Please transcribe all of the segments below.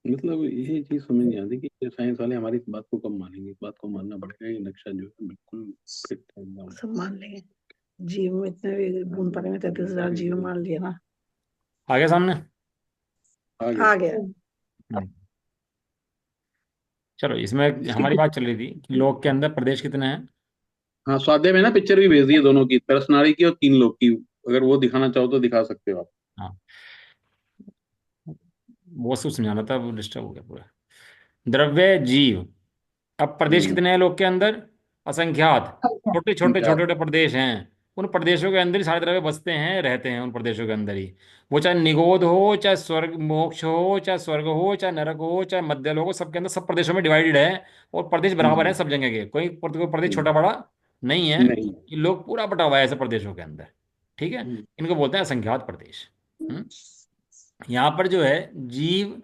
मतलब ये चीज समझ नहीं आती कि साइंस वाले हमारी इस बात को कब मानेंगे। इस बात को मानना पड़ेगा, ये नक्शा जो है बिल्कुल फिट है एकदम। सब मान लेंगे। जीव में इतने भी बूंद पड़े में 33,000 जीव मान लिया ना। आगे सामने। आ गया। आ गया। हम्म, चलो इसमें इसकी हमारी बात चल रही थी कि लोक के अंदर प्रदेश कितने हैं। हाँ, स्वाध्याय में ना पिक्चर भी भेज दी है दोनों की, तरसनाड़ी की और तीन लोग की। अगर वो दिखाना चाहो तो दिखा सकते हो आप। हाँ, वो सब समझाना था, वो डिस्टर्ब हो गया पूरा। द्रव्य जीव। अब प्रदेश हम्म। कितने हैं लोक के अंदर? असंख्यात। छोटे छोटे क्या? छोटे छोटे प्रदेश हैं। उन प्रदेशों के अंदर ही सारे द्रव्य बसते हैं, रहते हैं उन प्रदेशों के अंदर ही। वो चाहे निगोद हो, चाहे स्वर्ग मोक्ष हो, चाहे स्वर्ग हो, चाहे नरक हो, चाहे मध्यलोक हो, सबके अंदर सब प्रदेशों में डिवाइडेड है। और प्रदेश बराबर है हम्म। सब जगह के, कोई प्रदेश हम्म। छोटा बड़ा नहीं है। नहीं। ये लोग पूरा बटा हुआ है ऐसे प्रदेशों के अंदर। ठीक है। हम्म। इनको बोलते हैं असंख्यात प्रदेश। यहाँ पर जो है जीव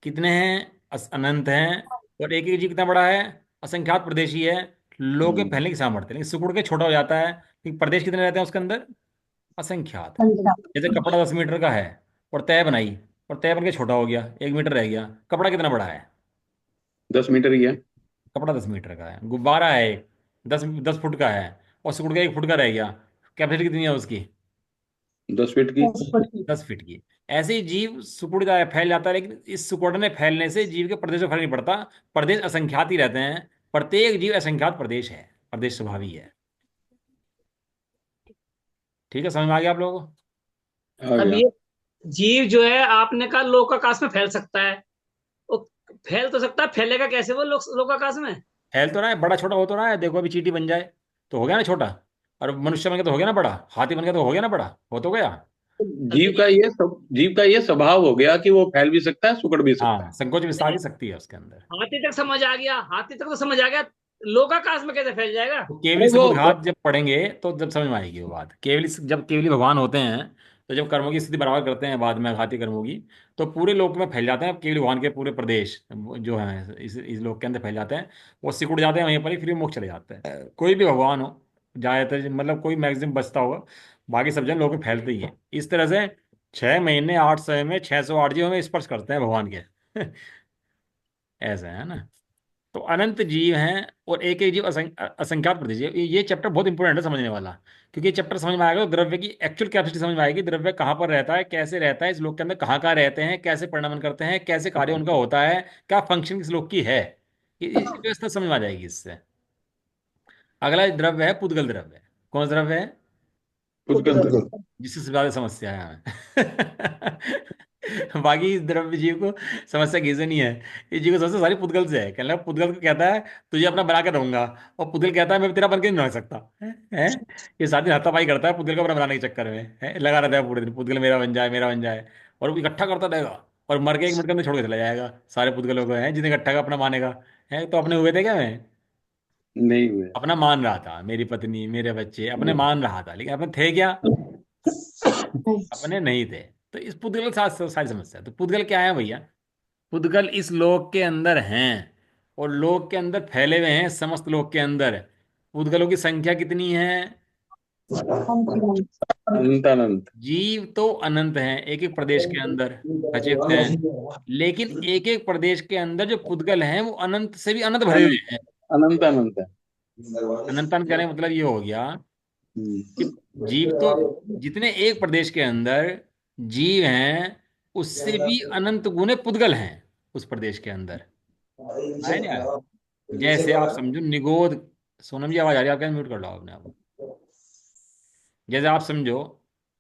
कितने हैं? अनंत हैं। और एक एक जीव कितना बड़ा है? असंख्यात प्रदेश ही है। लोगों के हम्म। फैलने की सामर्थ्य, लेकिन सिकुड़ के छोटा हो जाता है। लेकिन प्रदेश कितने रहते हैं उसके अंदर? असंख्यात। जैसे कपड़ा 10 मीटर का है, और तय बनाई, और तय बन के छोटा हो गया, 1 मीटर रह गया। कपड़ा कितना बड़ा है? 10 मीटर ही है। कपड़ा 10 मीटर का है। गुब्बारा है एक, 10 10 फुट का है, और सिकुड़ के 1 फुट का रह गया। कैपेसिटी कितनी है उसकी? 10 फीट की। 10 फीट की। ऐसे ही जीव सिकुड़ जाए, फैल जाता है, लेकिन इस सिकुड़ने फैलने से जीव के प्रदेश में फर्क नहीं पड़ता। प्रदेश असंख्यात ही रहते हैं। प्रत्येक जीव असंख्यात प्रदेश है। प्रदेश स्वभावी है। ठीक है, समझ में आ गया आप लोगों को? आ अब गया। ये जीव जो है आपने कहा लोक आकाश में फैल सकता है। वो फैल तो सकता है, फैलेगा कैसे वो लोक आकाश में? फैल तो रहा है, बड़ा छोटा हो तो रहा है। देखो अभी चींटी बन जाए तो हो गया ना छोटा, और मनुष्य बन गया तो हो गया ना बड़ा, हाथी बन गया तो हो गया ना बड़ा, हो तो गया। जीव का ये सब, जीव का ये स्वभाव हो गया कि वो फैल भी सकता है, सिकुड़ भी सकता हाँ, है। संकोच विस्तार नहीं, की शक्ति है उसके अंदर। हाथी तक समझ आ गया, हाथी तक तो समझ आ गया। लोक आकाश में कैसे फैल जाएगा? तो केवली अरे वो समुद्घात जब पढ़ेंगे तो जब समझ में आएगी वो बात। केवली जब केवली भगवान होते हैं, तो जब कर्मों की स्थिति बराबर करते हैं बाद में घाती कर्मों की, तो पूरे लोक में फैल जाते हैं। केवली भगवान के पूरे प्रदेश जो हैं इस लोक के अंदर फैल जाते हैं। वो सिकुड़ जाते हैं वहीं पर ही, फिर मोक्ष चले जाते हैं। कोई भी भगवान हो, ज्यादातर मतलब कोई मैक्सिमम बचता होगा, बाकी सब जन लोग में फैलते ही है इस तरह से। 6 महीने 8 सौ में 608 जीव हमें स्पर्श करते हैं भगवान के। ऐसा है ना। तो अनंत जीव हैं, और एक एक जीव असंख्यात प्रदेश है। ये चैप्टर बहुत इंपॉर्टेंट है समझने वाला। क्योंकि ये चैप्टर समझ में आएगा तो द्रव्य की एक्चुअल कैपेसिटी समझ में आएगी। द्रव्य कहाँ पर रहता है, कैसे रहता है, इस लोक के अंदर कहाँ कहाँ रहते हैं, कैसे परिणमन करते हैं, कैसे कार्य उनका होता है, क्या फंक्शन इस लोक की है। ये व्यवस्था समझ में आ जाएगी इससे। अगला द्रव्य है पुद्गल द्रव्य। कौन सा द्रव्य है? पुद्गल पुद्गल। द्रव्य। जिससे सबसे ज्यादा समस्या है हमें। बाकी इस द्रव्य जीव को समस्या किसी नहीं है। इस जीव को समस्या सारी पुद्गल से है। कहना पुद्गल को कहता है तुझे अपना बना के रहूंगा, और पुद्गल कहता है मैं तेरा बन के नहीं रह सकता है। ये साथ ही हाथापाई करता है पुद्गल को अपना बनाने के चक्कर में है, लगा रहता है पूरे दिन पुद्गल मेरा बन जाए, मेरा बन जाए। और वो इकट्ठा करता रहेगा, और मर के 1 मिनट के अंदर छोड़ के चला जाएगा सारे पुद्गलों को, है जिन्हें इकट्ठा का अपना मानेगा। है तो अपने हुए थे क्या? मैं नहीं हुए। अपना मान रहा था, मेरी पत्नी मेरे बच्चे अपने मान रहा था, लेकिन अपने थे क्या? अपने नहीं थे। तो इस पुद्गल के साथ सारी समस्या है। तो पुद्गल क्या है भैया? पुद्गल इस लोक के अंदर हैं, और लोक के अंदर फैले हुए हैं समस्त लोक के अंदर। पुद्गलों की संख्या कितनी है? अनंत अनंत। जीव तो अनंत हैं एक एक प्रदेश के अंदर रचे हुए हैं। लेकिन एक एक प्रदेश के अंदर जो पुद्गल हैं वो अनंत से भी अनंत भरे हुए अनंत हैं। अनंत अनंत है। अनंत अनंत कहने का मतलब ये हो गया कि हम्म। जीव तो जितने एक प्रदेश के अंदर जीव हैं, उससे भी अनंत गुने पुद्गल हैं उस प्रदेश के अंदर। आए नहीं आया? जैसे आप समझो निगोद। सोनम जी आवाज आ रही है आपके? म्यूट कर लो आपने आप। जैसे आप समझो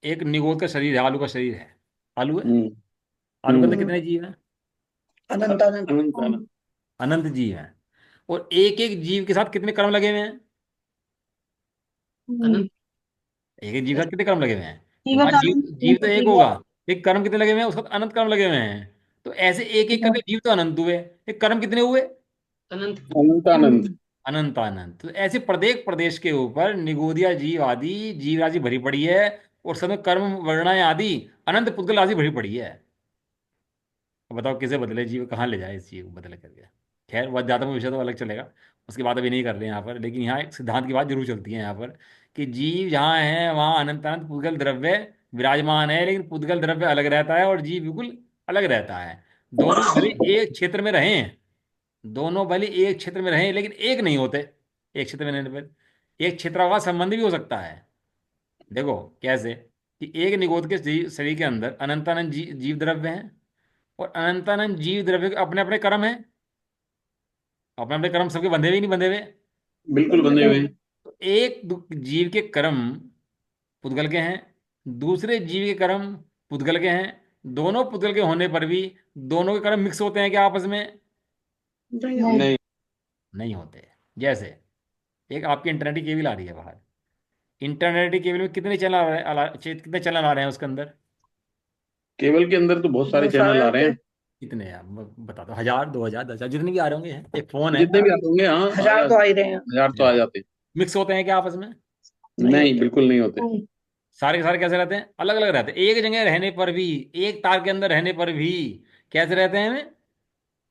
एक निगोद का शरीर है, आलू का शरीर है। आलू है। हम्म। आलू के अंदर हम्म। कितने जीव हैं? अनंत अनंत। अनंत अनंत। अनंत जीव हैं। और एक एक जीव के साथ कितने कर्म लगे हुए हैं? अनंत। एक एक जीव के साथ कितने कर्म लगे हुए हैं? जीवन वहां जीव अनंत। जीव तो एक होगा, एक कर्म कितने लगे हुए हैं उसका? तो अनंत कर्म लगे हुए हैं। तो ऐसे एक एक करके जीव तो अनंत हुए, एक कर्म कितने हुए? अनंत। अनंत अनंत। अनंत अनंत। तो ऐसे प्रत्येक प्रदेश के ऊपर निगोदिया जीव आदि जीव राशि भरी पड़ी है। और सब में कर्म वर्णाएं आदि अनंत पुद्गल राशि भरी पड़ी है। अब बताओ किसे बदले जीव, कहाँ ले जाए इस जीव को बदल करके। खैर बहुत ज़्यादा विषय तो अलग चलेगा, उसकी बात अभी नहीं कर रहे हैं यहाँ पर। लेकिन यहाँ एक सिद्धांत की बात जरूर चलती है यहाँ पर, कि जीव जहाँ है वहाँ अनंत अनंत पुद्गल द्रव्य विराजमान है, लेकिन पुद्गल द्रव्य अलग रहता है और जीव बिल्कुल अलग रहता है। दोनों भले एक क्षेत्र में रहें, दोनों भले एक क्षेत्र में रहें, लेकिन एक नहीं होते। एक क्षेत्र में रहने पर एक क्षेत्रवाद संबंध भी हो सकता है। देखो कैसे, कि एक निगोद के शरीर के अंदर अनंतानंत जीव द्रव्य हैं, और अनंतानंत जीव द्रव्य के अपने अपने कर्म हैं। अपने अपने कर्म सबके बंधे हुए नहीं बंधे हुए? बिल्कुल बंधे हुए हैं। तो एक जीव के कर्म पुद्गल के हैं, दूसरे जीव के कर्म पुद्गल के हैं। दोनों पुद्गल के होने पर भी दोनों के कर्म मिक्स होते हैं क्या आपस में? नहीं। नहीं। नहीं होते। जैसे एक आपकी इंटरनेट की केबल आ रही है बाहर, इंटरनेट की केबल में कितने चैनल आ रहे हैं, कितने चैनल आ रहे हैं उसके अंदर? केबल के अंदर तो बहुत सारे बहुत चैनल सारे आ रहे होते हैं। हैं। कितने हैं बता दो, 1000, 2000, 10,000, जितने भी आ रहे होंगे। एक फोन है, जितने भी आते होंगे, हाँ, 1000 तो आ ही रहे हैं। 1000 तो आ जाते हैं। मिक्स होते हैं क्या आपस में? नहीं नहीं, होते। बिल्कुल नहीं होते। सारे के सारे कैसे रहते हैं? अलग अलग रहते हैं। एक जगह रहने पर भी, एक तार के अंदर रहने पर भी कैसे रहते हैं हमें?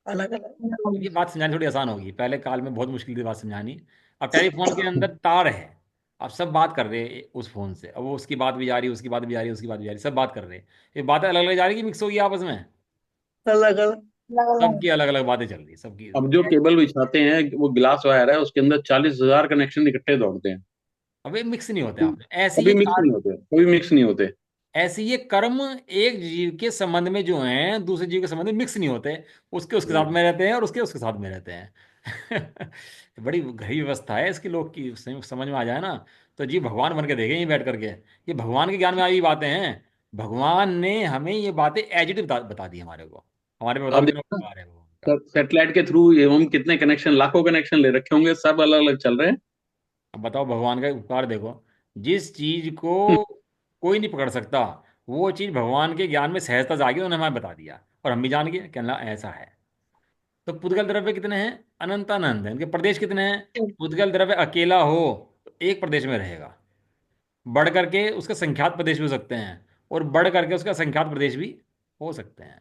अलग अलग। ये बात समझानी थोड़ी आसान होगी, पहले काल में बहुत मुश्किल थी बात समझानी। अब टेलीफोन के अंदर तार है, अब सब बात कर रहे हैं उस फोन से, अब वो उसकी बात भी जा रही है, उसकी बात भी जा रही है, उसकी बात भी जा रही है, सब बात कर रहे हैं। ये बातें अलग अलग जा रही है कि मिक्स होगी आपस में? अलग अलग। सबकी अलग अलग बातें चल रही है सबकी। अब जो केबल बिछाते हैं वो गिलास वायर है, उसके अंदर 40,000 कनेक्शन इकट्ठे दौड़ते हैं। अब ये मिक्स नहीं होते आपने ऐसे कभी ये मिक्स नहीं होते, कभी मिक्स नहीं होते। ऐसे ये कर्म एक जीव के संबंध में जो हैं दूसरे जीव के संबंध में मिक्स नहीं होते। उसके उसके साथ में रहते हैं और उसके उसके साथ में रहते हैं। बड़ी गहरी व्यवस्था है इसकी, लोग की समझ में आ जाए ना, तो जीव भगवान बन के देखें ये बैठ करके। ये भगवान के ज्ञान में आई बातें हैं। भगवान ने हमें ये बातें एज इट बता दी हमारे को। हमारे पे बताओ अब कितना देखो उपकार है भगवान का। ना, सेटेलाइट के थ्रू हम कितने कनेक्शन, लाखों कनेक्शन ले रखे होंगे, सब अलग अलग चल रहे हैं। अब बताओ भगवान का उपकार देखो। जिस चीज को कोई नहीं पकड़ सकता, वो चीज भगवान के ज्ञान में सहजता जागी, उन्होंने हमें बता दिया और हम भी जान गए कि अल्लाह ऐसा है। तो पुद्गल द्रव्य कितने हैं? अनंतानंत है। इनके प्रदेश कितने हैं? पुद्गल द्रव्य अकेला हो तो एक प्रदेश में रहेगा, बढ़ करके उसके संख्यात प्रदेश भी हो सकते हैं, और बढ़ करके उसका संख्यात प्रदेश भी हो सकते हैं।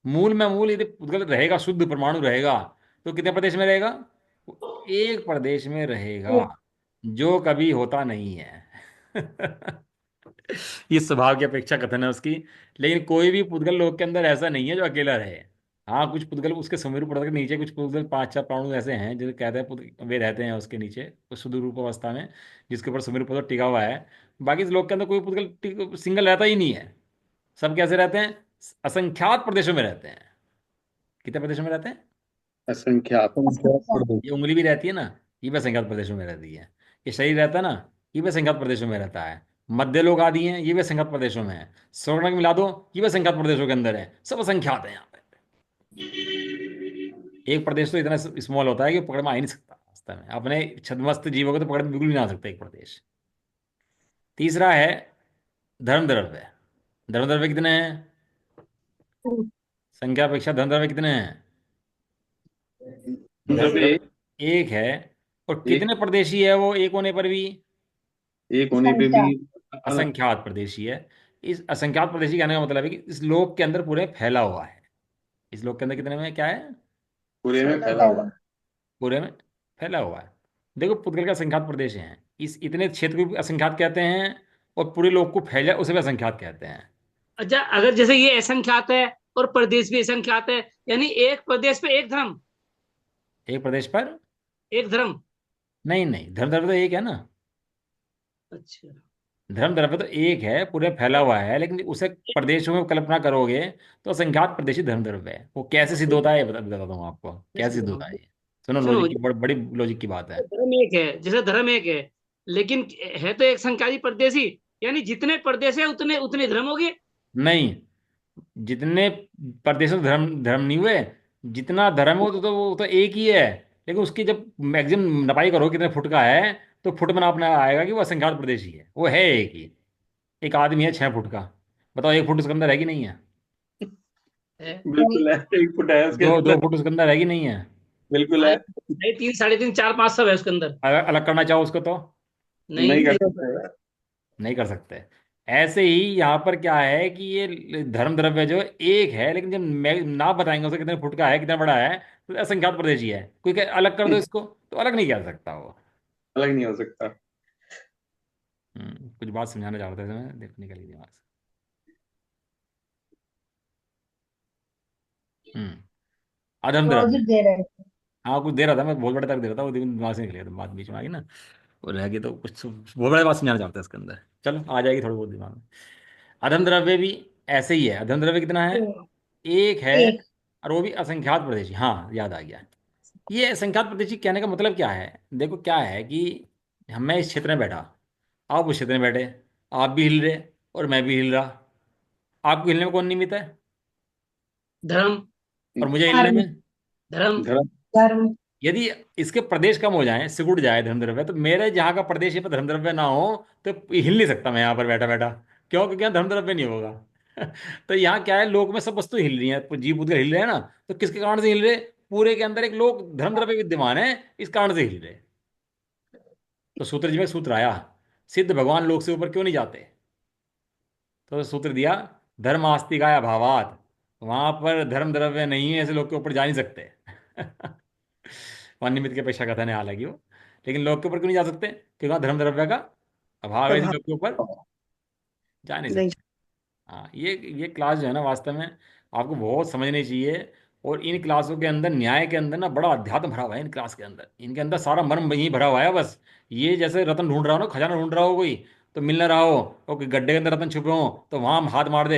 मूल में मूल यदि पुद्गल रहेगा, शुद्ध परमाणु रहेगा, तो कितने प्रदेश में रहेगा? वो एक प्रदेश में रहेगा, जो कभी होता नहीं है। ये स्वभाव की अपेक्षा कथन है उसकी। लेकिन कोई भी पुद्गल लोक के अंदर ऐसा नहीं है जो अकेला रहे। हाँ, कुछ पुद्गल उसके सुमेरु पर्वत के नीचे, कुछ पुद्गल 5-4 प्राणु ऐसे हैं जो कहते हैं वे रहते हैं उसके नीचे उस शुद्ध रूप अवस्था में, जिसके ऊपर सुमेरु पर्वत टिका हुआ है। बाकी इस लोक के अंदर कोई पुद्गल सिंगल रहता ही नहीं है। सब कैसे रहते हैं? असंख्यात प्रदेशों में रहते हैं। कितने प्रदेशों में रहते हैं? असंख्यात। ये उंगली भी रहती है ना, ये भी असंख्यात प्रदेशों में रहती है। ये शरीर रहता है ना, ये भी असंख्यात प्रदेशों में रहता है। मध्य लोग आदि हैं, ये भी असंख्यात प्रदेशों में है। स्वर्णक मिला दो, ये भी असंख्यात प्रदेशों के अंदर है। सब असंख्यात है यहाँ पे। एक प्रदेश तो इतना स्मॉल होता है कि पकड़ में आ ही नहीं सकता वास्तव में। अपने छद्मस्त जीवों को तो पकड़ में बिल्कुल भी नहीं आ सकता एक प्रदेश। तीसरा है धर्म द्रव्य। धर्म द्रव्य कितने हैं? संख्या अपेक्षा धर्म द्रव्य कितने हैं? धर्म द्रव्य द्रव्य एक है, और एक, कितने प्रदेशी है वो एक होने पर भी? एक होने पे भी असंख्यात प्रदेशी है। इस असंख्यात प्रदेशी कहने का मतलब है कि इस लोक के अंदर पूरे फैला हुआ है। इस लोक के अंदर कितने में क्या है? पूरे में फैला हुआ है। पूरे में फैला हुआ है। देखो पुद्गल का असंख्यात प्रदेश है, इस इतने क्षेत्र को भी असंख्यात कहते हैं, और पूरे लोक को फैला उसे भी असंख्यात कहते हैं। अच्छा, अगर जैसे ये असंख्यात है और प्रदेश भी असंख्यात है, यानी एक प्रदेश पे एक धर्म। एक प्रदेश पर एक धर्म। नहीं, नहीं, धर्म द्रव्य तो एक है ना। अच्छा। धर्म द्रव्य तो एक है, पूरे फैला हुआ है, लेकिन उसे प्रदेशों में कल्पना करोगे तो असंख्यात प्रदेशी धर्म द्रव्य है। वो कैसे सिद्ध होता है ये बताता हूँ आपको, कैसे सिद्ध होता है ये। सुनो, सुनो, लॉजिक की बड़ी लॉजिक की बात है। धर्म एक है, जैसे धर्म एक है, लेकिन है तो एक संख्यारी परदेशी, यानी जितने परदेश है उतने उतने धर्म हो गए। नहीं, जितने प्रदेशों से धर्म धर्म नहीं हुए, जितना धर्म हो तो वो तो एक ही है। लेकिन उसकी जब मैक्सिमम नपाई करो कितने फुट का है, तो फुट में नापना आएगा कि वो असंख्यात प्रदेशी है। वो है एक ही। एक आदमी है 6 फुट का, बताओ 1 फुट उसके अंदर है कि नहीं है? है। बिल्कुल है, 1 फुट है उसके दो दो अंदर। फुट उसके अंदर है कि नहीं है? बिल्कुल हाँ, है। ढाई, 3, 3.5, 4, 5 सब है उसके अंदर। अगर अलग करना चाहो उसको तो नहीं नहीं। कर सकते। नहीं कर सकते। ऐसे ही यहाँ पर क्या है कि ये धर्म द्रव्य जो एक है, लेकिन जब मैं नाप बताएंगे उसे कितने फुट का है, कितना बड़ा है, तो असंख्यात प्रदेशी है। कोई अलग कर दो इसको तो अलग नहीं कर सकता वो। अलग नहीं हो सकता। कुछ बात समझाना चाहता था मैं, देखो निकल गई दिमाग से। अधम द्रव्य। लॉजिक दे रहे थे। हाँ कुछ दे रहा था मैं, बहुत बड़े तक दे रहा था, वो दिमाग से निकल गया, तो बात बीच में आ गई ना, वो रह गई, तो कुछ बहुत बड़े बात समझाना चाहते हैं इसके अंदर। चलो आ जाएगी थोड़ी बहुत दिमाग में। अधम द्रव्य भी ऐसे ही है। अधम द्रव्य कितना है? हम्म, एक है। एक। और वो भी असंख्यात प्रदेशी। हाँ याद आ गया। ये असंख्यात प्रदेशी कहने का मतलब क्या है? देखो क्या है कि मैं इस क्षेत्र में बैठा, आप उस क्षेत्र में बैठे, आप भी हिल रहे और मैं भी हिल रहा। आपको हिलने में कौन निमित्त है? धर्म। और मुझे हिलने धर्म। में? धर्म। धर्म। धर्म। यदि इसके प्रदेश कम हो जाए, सिकुड़ जाए धर्म द्रव्य, तो मेरे जहाँ का प्रदेश है पर धर्म द्रव्य ना हो, तो हिल नहीं सकता मैं यहाँ पर बैठा बैठा। क्यों? क्योंकि यहाँ धर्म द्रव्य नहीं होगा। तो यहाँ क्या है, लोक में सब वस्तु हिल रही है, जीव बुद्ध हिल रहे हैं ना, तो किसके कारण से हिल रहे? पूरे के अंदर एक लोक धर्म द्रव्य विद्यमान है, इस कारण से हिल रहे। तो सूत्र जी में सूत्र आया, सिद्ध भगवान लोक से ऊपर क्यों नहीं जाते? तो सूत्र दिया, धर्म आस्तिकाया भावात। वहां पर धर्म द्रव्य नहीं है, ऐसे लोग के ऊपर जा नहीं सकते। वहाँ निमित्त के अपेक्षा कथन है हालांकि वो, लेकिन लोग के ऊपर क्यों नहीं जा सकते? क्योंकि वहाँ धर्म द्रव्य का अभाव है, इसलिए प्रभाव लोग के ऊपर जा नहीं नहीं। सकते। हाँ ये क्लास जो है ना, वास्तव में आपको बहुत समझनी चाहिए। और इन क्लासों के अंदर, न्याय के अंदर ना, बड़ा अध्यात्म भरा हुआ है इन क्लास के अंदर। इनके अंदर सारा मर्म यही भरा हुआ है बस। ये जैसे रत्न ढूंढ रहा हो ना, खजाना ढूंढ रहा हो कोई, तो मिल ना रहा हो, और कोई गड्ढे के अंदर रत्न छुपे हो, तो वहां हाथ मार दे,